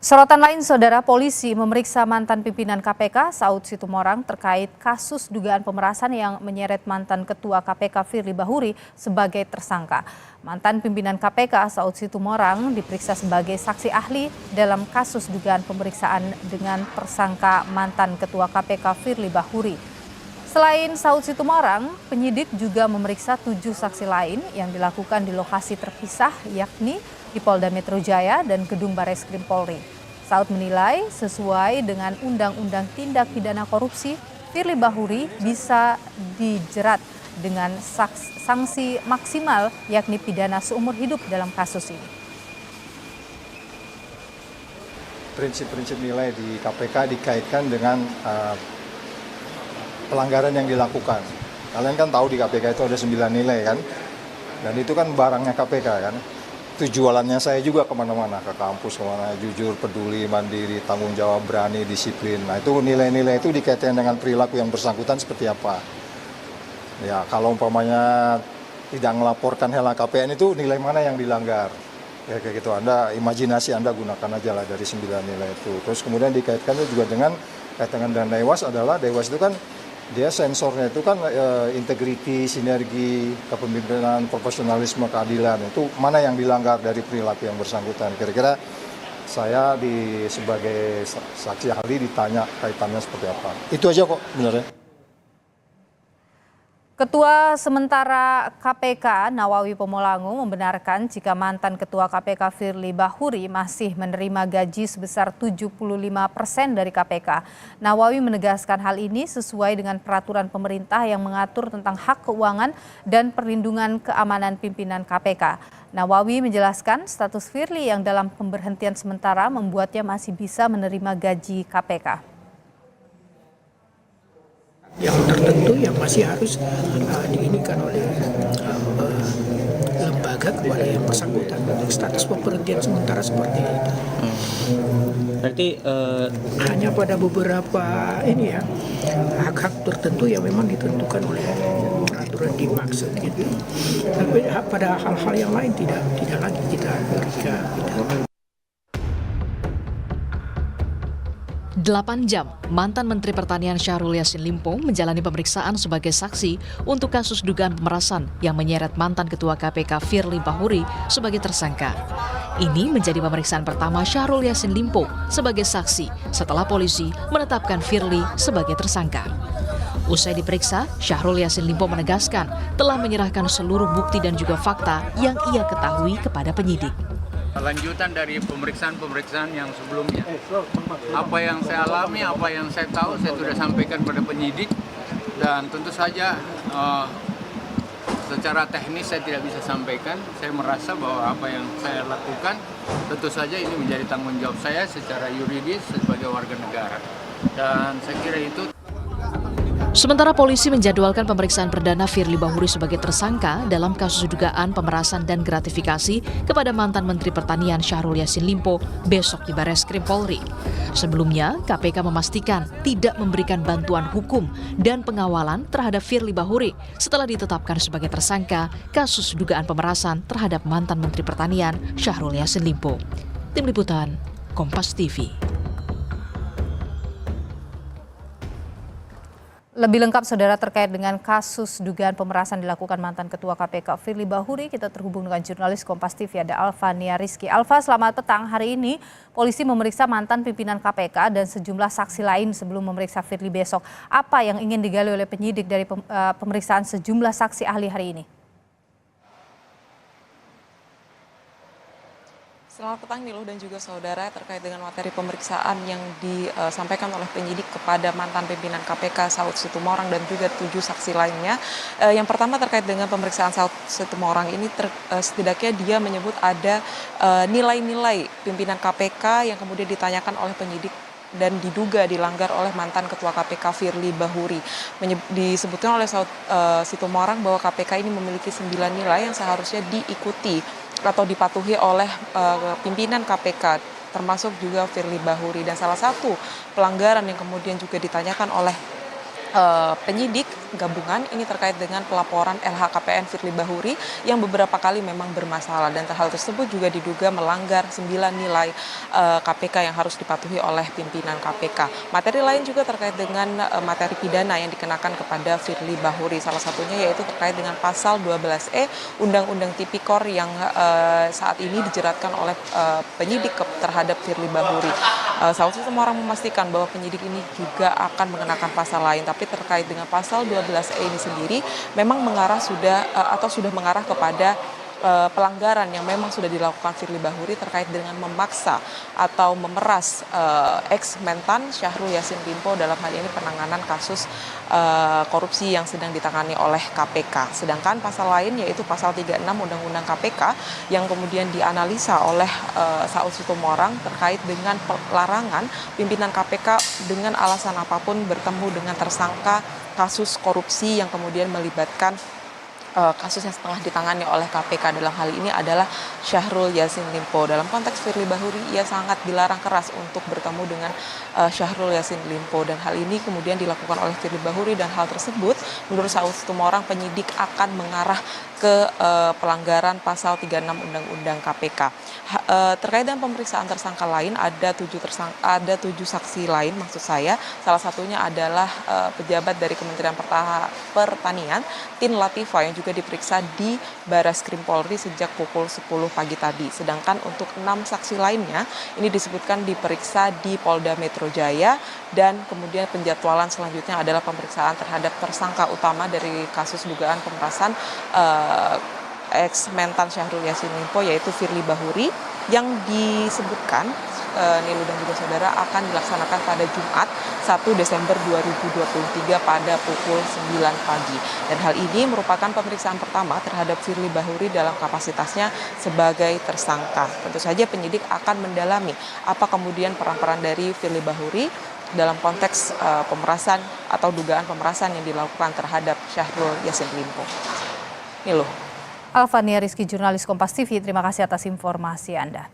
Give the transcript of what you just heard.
Sorotan lain, Saudara, polisi memeriksa mantan pimpinan KPK Saud Situmorang terkait kasus dugaan pemerasan yang menyeret mantan Ketua KPK Firly Bahuri sebagai tersangka. Mantan pimpinan KPK Saud Situmorang diperiksa sebagai saksi ahli dalam kasus dugaan pemeriksaan dengan tersangka mantan Ketua KPK Firly Bahuri. Selain Saud Situmorang, penyidik juga memeriksa 7 saksi lain yang dilakukan di lokasi terpisah, yakni di Polda Metro Jaya dan Gedung Bareskrim Polri. Saud menilai sesuai dengan Undang-Undang Tindak Pidana Korupsi, Firly Bahuri bisa dijerat dengan sanksi maksimal, yakni pidana seumur hidup dalam kasus ini. Prinsip-prinsip nilai di KPK dikaitkan dengan pelanggaran yang dilakukan. Kalian kan tahu di KPK itu ada 9 nilai kan, dan itu kan barangnya KPK kan. Itu jualannya saya juga kemana-mana, ke kampus kemana, jujur, peduli, mandiri, tanggung jawab, berani, disiplin. Nah itu nilai-nilai itu dikaitkan dengan perilaku yang bersangkutan seperti apa. Ya kalau umpamanya tidak melaporkan LHKPN itu nilai mana yang dilanggar. Ya kayak gitu, imajinasi Anda gunakan aja lah dari 9 nilai itu. Terus kemudian dikaitkan juga dengan Dewas adalah Dewas itu kan dia sensornya itu kan integriti, sinergi, kepemimpinan, profesionalisme, keadilan. Itu mana yang dilanggar dari perilaku yang bersangkutan. Kira-kira saya sebagai saksi ahli ditanya kaitannya seperti apa. Itu aja kok benernya. Ketua Sementara KPK Nawawi Pomolango membenarkan jika mantan Ketua KPK Firly Bahuri masih menerima gaji sebesar 75% dari KPK. Nawawi menegaskan hal ini sesuai dengan peraturan pemerintah yang mengatur tentang hak keuangan dan perlindungan keamanan pimpinan KPK. Nawawi menjelaskan status Firly yang dalam pemberhentian sementara membuatnya masih bisa menerima gaji KPK. Yang tertentu yang masih harus diinikan oleh lembaga kepada yang bersangkutan untuk status pemberhentian sementara seperti itu. Berarti hanya pada beberapa hak-hak tertentu yang memang ditentukan oleh peraturan dimaksud gitu. Tapi pada hal-hal yang lain tidak lagi kita berikan. 8 jam, mantan Menteri Pertanian Syahrul Yassin Limpo menjalani pemeriksaan sebagai saksi untuk kasus dugaan pemerasan yang menyeret mantan Ketua KPK Firly Bahuri sebagai tersangka. Ini menjadi pemeriksaan pertama Syahrul Yassin Limpo sebagai saksi setelah polisi menetapkan Firly sebagai tersangka. Usai diperiksa, Syahrul Yassin Limpo menegaskan telah menyerahkan seluruh bukti dan juga fakta yang ia ketahui kepada penyidik. Lanjutan dari pemeriksaan yang sebelumnya. Apa yang saya alami, apa yang saya tahu, saya sudah sampaikan pada penyidik. Dan tentu saja secara teknis saya tidak bisa sampaikan. Saya merasa bahwa apa yang saya lakukan tentu saja ini menjadi tanggung jawab saya secara yuridis sebagai warga negara. Dan saya kira itu. Sementara polisi menjadwalkan pemeriksaan perdana Firly Bahuri sebagai tersangka dalam kasus dugaan pemerasan dan gratifikasi kepada mantan Menteri Pertanian Syahrul Yassin Limpo besok di Bareskrim Polri. Sebelumnya, KPK memastikan tidak memberikan bantuan hukum dan pengawalan terhadap Firly Bahuri setelah ditetapkan sebagai tersangka kasus dugaan pemerasan terhadap mantan Menteri Pertanian Syahrul Yassin Limpo. Tim Liputan, Kompas TV. Lebih lengkap, Saudara, terkait dengan kasus dugaan pemerasan dilakukan mantan Ketua KPK Firly Bahuri, kita terhubung dengan jurnalis Kompas TV, ada Alfa Nia Rizky. Alfa, selamat petang. Hari ini polisi memeriksa mantan pimpinan KPK dan sejumlah saksi lain sebelum memeriksa Firly besok. Apa yang ingin digali oleh penyidik dari pemeriksaan sejumlah saksi ahli hari ini? Selamat petang Niluh dan juga saudara, terkait dengan materi pemeriksaan yang disampaikan oleh penyidik kepada mantan pimpinan KPK Saud Situmorang dan juga 7 saksi lainnya. Yang pertama terkait dengan pemeriksaan Saud Situmorang ini setidaknya dia menyebut ada nilai-nilai pimpinan KPK yang kemudian ditanyakan oleh penyidik dan diduga dilanggar oleh mantan Ketua KPK Firly Bahuri. Disebutkan oleh Saud Situmorang bahwa KPK ini memiliki 9 nilai yang seharusnya diikuti atau dipatuhi oleh pimpinan KPK, termasuk juga Firly Bahuri. Dan salah satu pelanggaran yang kemudian juga ditanyakan oleh penyidik gabungan ini terkait dengan pelaporan LHKPN Firly Bahuri yang beberapa kali memang bermasalah, dan hal tersebut juga diduga melanggar 9 nilai KPK yang harus dipatuhi oleh pimpinan KPK. Materi lain juga terkait dengan materi pidana yang dikenakan kepada Firly Bahuri, salah satunya yaitu terkait dengan pasal 12E Undang-Undang Tipikor yang saat ini dijeratkan oleh penyidik terhadap Firly Bahuri. Saud Situmorang memastikan bahwa penyidik ini juga akan mengenakan pasal lain, tapi terkait dengan pasal 12E ini sendiri memang sudah mengarah kepada pelanggaran yang memang sudah dilakukan Firly Bahuri terkait dengan memaksa atau memeras ex-mentan Syahrul Yassin Limpo dalam hal ini penanganan kasus korupsi yang sedang ditangani oleh KPK. Sedangkan pasal lain yaitu pasal 36 Undang-Undang KPK yang kemudian dianalisa oleh Saud Situmorang terkait dengan larangan pimpinan KPK dengan alasan apapun bertemu dengan tersangka kasus korupsi yang kemudian melibatkan kasus yang setengah ditangani oleh KPK. Dalam hal ini adalah Syahrul Yassin Limpo. Dalam konteks Firly Bahuri, ia sangat dilarang keras untuk bertemu dengan Syahrul Yassin Limpo, dan hal ini kemudian dilakukan oleh Firly Bahuri, dan hal tersebut menurut Saud Situmorang penyidik akan mengarah ke pelanggaran pasal 36 Undang-Undang KPK. Terkait dengan pemeriksaan tersangka lain, ada 7 saksi lain maksud saya. Salah satunya adalah pejabat dari Kementerian Pertanian, Tin Latifah, yang juga diperiksa di Barreskrim Polri sejak pukul 10 pagi tadi. Sedangkan untuk 6 saksi lainnya ini disebutkan diperiksa di Polda Metro Jaya, dan kemudian penjadwalan selanjutnya adalah pemeriksaan terhadap tersangka utama dari kasus dugaan pemerasan ex-mentan Syahrul Yassin Limpo yaitu Firly Bahuri, yang disebutkan Nilu dan juga saudara akan dilaksanakan pada Jumat 1 Desember 2023 pada pukul 9 pagi. Dan hal ini merupakan pemeriksaan pertama terhadap Firly Bahuri dalam kapasitasnya sebagai tersangka. Tentu saja penyidik akan mendalami apa kemudian peran-peran dari Firly Bahuri dalam konteks pemerasan atau dugaan pemerasan yang dilakukan terhadap Syahrul Yassin Limpo. Nilu. Alvania Rizky, jurnalis Kompas TV, terima kasih atas informasi Anda.